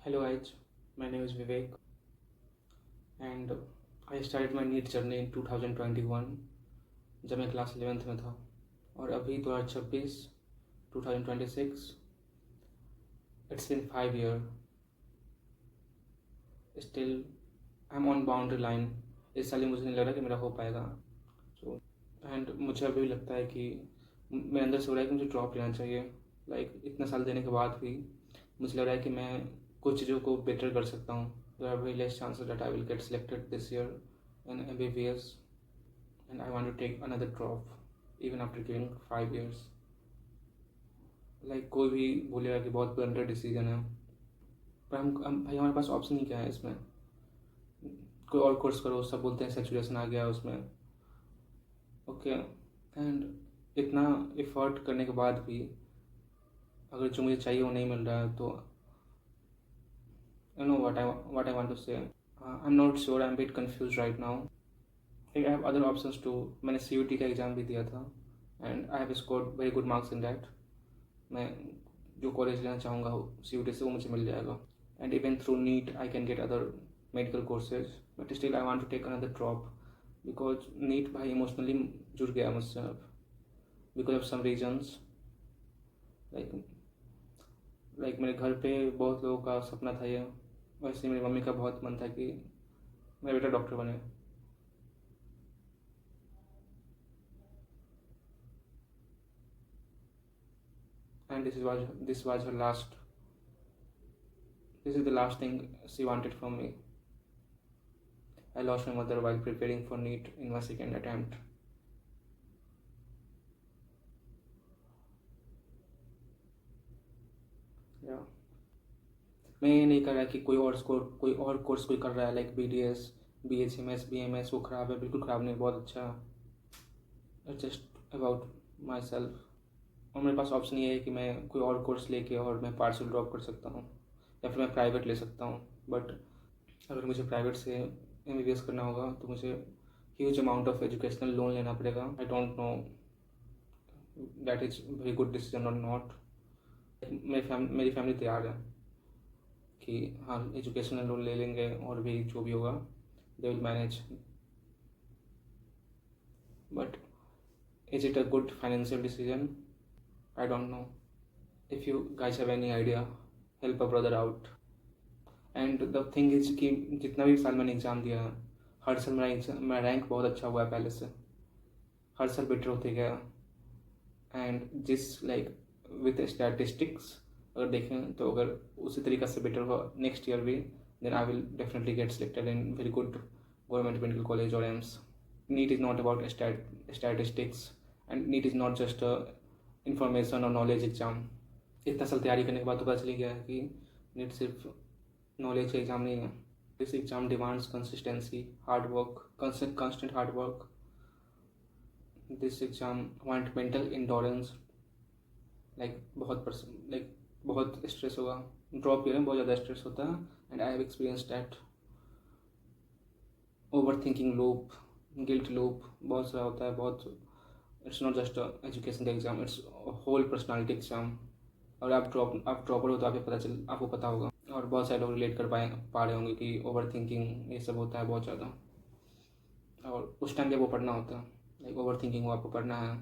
Hello guys, my name is Vivek and I started my NEET journey in 2021 जब मैं class 11th में था और अभी 2026 2026 it's been 5 years still I'm on boundary line। इस साल मुझे नहीं लग रहा कि मेरा हो पाएगा। सो एंड मुझे अभी भी लगता है कि मेरे अंदर से हो रहा है कि मुझे ड्रॉप लेना चाहिए। इतने साल देने के बाद भी मुझे लग रहा है कि मैं कुछ चीज़ों को बेटर कर सकता हूँ। There are very less chances that I will get selected this year in MBBS and I want to take another drop even after giving 5 years। कोई भी बोलेगा कि बहुत ब्लंडर डिसीजन है, पर हम भाई हमारे पास ऑप्शन ही क्या है इसमें। कोई और कोर्स करो, सब बोलते हैं सेचुरेशन आ गया उसमें। ओके एंड इतना एफर्ट करने के बाद भी अगर जो मुझे चाहिए वो नहीं मिल रहा है तो you know what I want to say। I'm not sure, I'm a bit confused right now। I have other options too। मैंने CUT का एग्ज़ाम भी दिया था and I have scored very good marks in that। मैं जो college लेना चाहूँगा CUT से वो मुझे मिल जाएगा and even through NEET I can get other medical courses but still I want to take another drop because NEET भाई emotionally जुड़ गया मुझसे अब because of some reasons। मेरे घर पे बहुत लोगों का सपना था ये, वैसे मेरी मम्मी का बहुत मन था कि मेरा बेटा डॉक्टर बने। And this is the last thing she wanted from me। I lost my mother while preparing for NEET in my second attempt। Yeah। मैं ये नहीं कर रहा कि कोई और कोर्स कोई कर रहा है BDS BHMS BMS वो ख़राब है, बिल्कुल ख़राब नहीं, बहुत अच्छा। It's just about my self. और मेरे पास ऑप्शन ये है कि मैं कोई और कोर्स लेके और मैं पार्सल ड्रॉप कर सकता हूँ या फिर मैं प्राइवेट ले सकता हूँ। बट अगर मुझे प्राइवेट से MBBS करना होगा तो मुझे huge amount of educational loan लेना पड़ेगा। आई don't know that is very good decision और नॉट। मेरी फैमिली तैयार है कि हाँ एजुकेशनल लोन ले लेंगे और भी जो भी होगा they will manage. But is it a good financial decision? I don't no. If you guys have any idea help a brother out. And the thing is कि जितना भी साल मैंने एग्ज़ाम दिया है हर साल मेरा रैंक बहुत अच्छा हुआ है पहले से, हर साल बेटर होते गया। एंड जिस विथ स्टैटिस्टिक्स अगर देखें तो अगर उसी तरीक़े से बेटर हुआ नेक्स्ट ईयर भी then I will definitely get selected in very good government medical college और AIIMS. NEET is not about statistics and NEET is not just a information or knowledge exam। इतना साल तैयारी करने के बाद तो पता चल गया है कि NEET सिर्फ नॉलेज का एग्ज़ाम नहीं है। This exam demands consistency, hard work, constant hard work. This exam want mental endurance. बहुत स्ट्रेस होगा। ड्रॉप ईयर में बहुत ज़्यादा स्ट्रेस होता है and I have experience that. Over thinking loop, guilt loop बहुत सारा होता है। बहुत इट्स नॉट जस्ट एजुकेशन का exam, it's whole personality exam. और आप ड्रॉपर हो तो आपको पता होगा और बहुत सारे लोग रिलेट कर पा रहे होंगे कि ओवर थिंकिंग ये सब होता है बहुत ज़्यादा। और उस टाइम भी आपको पढ़ना होता है, ओवर थिंकिंग आपको पढ़ना है,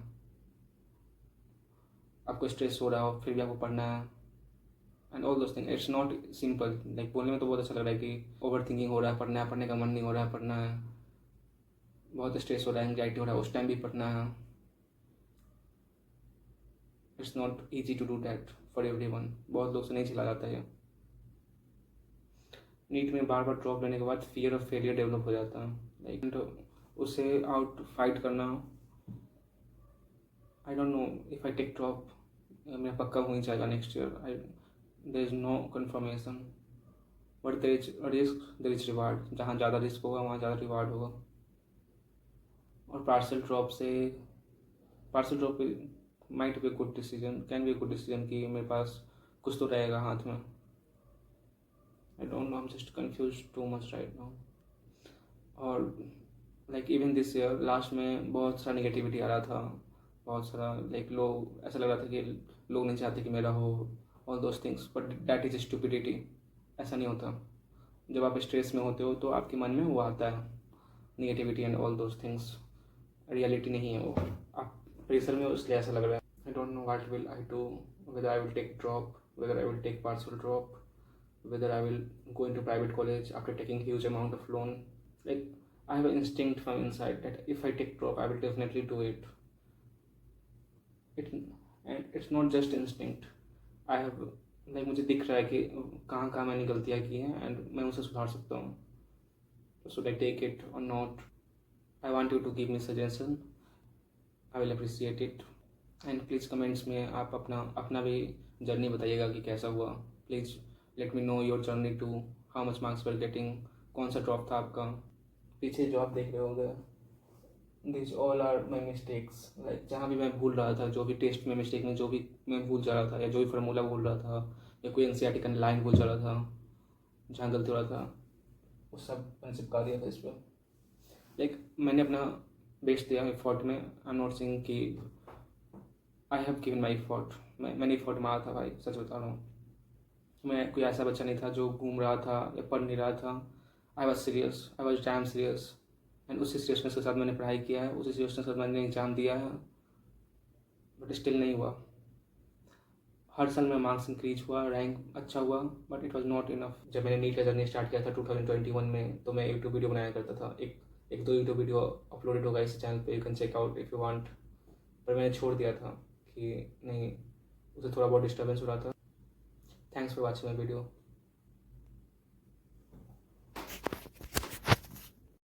आपको स्ट्रेस हो रहा हो फिर भी आपको पढ़ना है and all those thing. It's not simple. बोलने में तो बहुत अच्छा लग रहा है कि ओवर थिंकिंग हो रहा है, पढ़ना है, पढ़ने का मन नहीं हो रहा है, पढ़ना है, बहुत स्ट्रेस हो रहा है, एंग्जाइटी हो रहा है, उस टाइम भी पढ़ना है। It's not easy to do that for everyone. बहुत लोग से नहीं चला जाता है। नीट में बार बार ड्रॉप लेने के बाद फियर ऑफ फेलियर डेवलप हो जाता है। उसे आउट फाइट करना। I don't know if I take drop मेरा पक्का हो ही जाएगा next year. There is no confirmation but there is risk, there is reward. जहाँ ज़्यादा रिस्क होगा वहाँ ज़्यादा रिवार्ड होगा। और parcel drop might be good decision, can be good decision कि मेरे पास कुछ तो रहेगा हाथ में। I don't know, I am just confuse too much right now. और इवन दिस ईयर लास्ट में बहुत सारा निगेटिविटी आ रहा था, बहुत सारा लोग ऐसा लग रहा था कि लोग नहीं चाहते कि मेरा हो, all those things, but that is stupidity. ऐसा नहीं होता। जब आप स्ट्रेस में होते हो तो आपके मन में वो आता है, negativity and all those things. Reality नहीं है वो, आप प्रेशर में हो इसलिए ऐसा लग रहा है। I don't know what will I do, whether I will take drop, whether I will take partial drop, whether I will go into private college after taking huge amount of loan. Like, I have an instinct from inside that if I take drop, I will definitely do it. And it's not just instinct. I have, like, मुझे दिख रहा है कि कहाँ कहाँ मैंने गलतियाँ की हैं एंड मैं उसे सुधार सकता हूँ. Should I take it or not? I want you to give me suggestion. I will appreciate it. And please comments में आप अपना भी जर्नी बताइएगा कि कैसा हुआ. Please let me know your journey too, how much marks were getting, कौन सा ड्रॉप था आपका. पीछे जो आप देख रहे होंगे, this all are my mistakes. Like जहाँ भी मैं भूल रहा था, जो भी टेस्ट में मिस्टेक में जो भी मैं भूल जा रहा था, या जो भी फार्मूला भूल रहा था, या कोई एनसीईआरटी का लाइन भूल जा रहा था, जहाँ गलती हो रहा था, वो सब मैंने चिपका दिया था इस पर. लाइक मैंने अपना बेस्ट दिया एफर्ट में. आई एम नॉट सेइंग कि I have given my effort. मैंने एफर्ट मारा था भाई, सच बता रहा हूँ. मैं कोई ऐसा बच्चा नहीं था जो घूम रहा था या पढ़ नहीं रहा था. I was serious, I was damn serious. And उसी सीरियसनेस के साथ मैंने पढ़ाई किया है, उसी सीरियसनेस के साथ मैंने एग्ज़ाम दिया है, बट स्टिल नहीं हुआ. हर साल मेरा मार्क्स इंक्रीज हुआ, रैंक अच्छा हुआ, but it was not enough. जब मैंने नीट का जर्नी स्टार्ट किया था 2021 में, तो मैं यूट्यूब वीडियो बनाया करता था. एक दो यूट्यूब वीडियो अपलोडेड होगा इस चैनल पे, you can check out if you want. पर मैंने छोड़ दिया था कि नहीं, उसे थोड़ा बहुत डिस्टर्बेंस हो रहा था. Thanks for watching my video.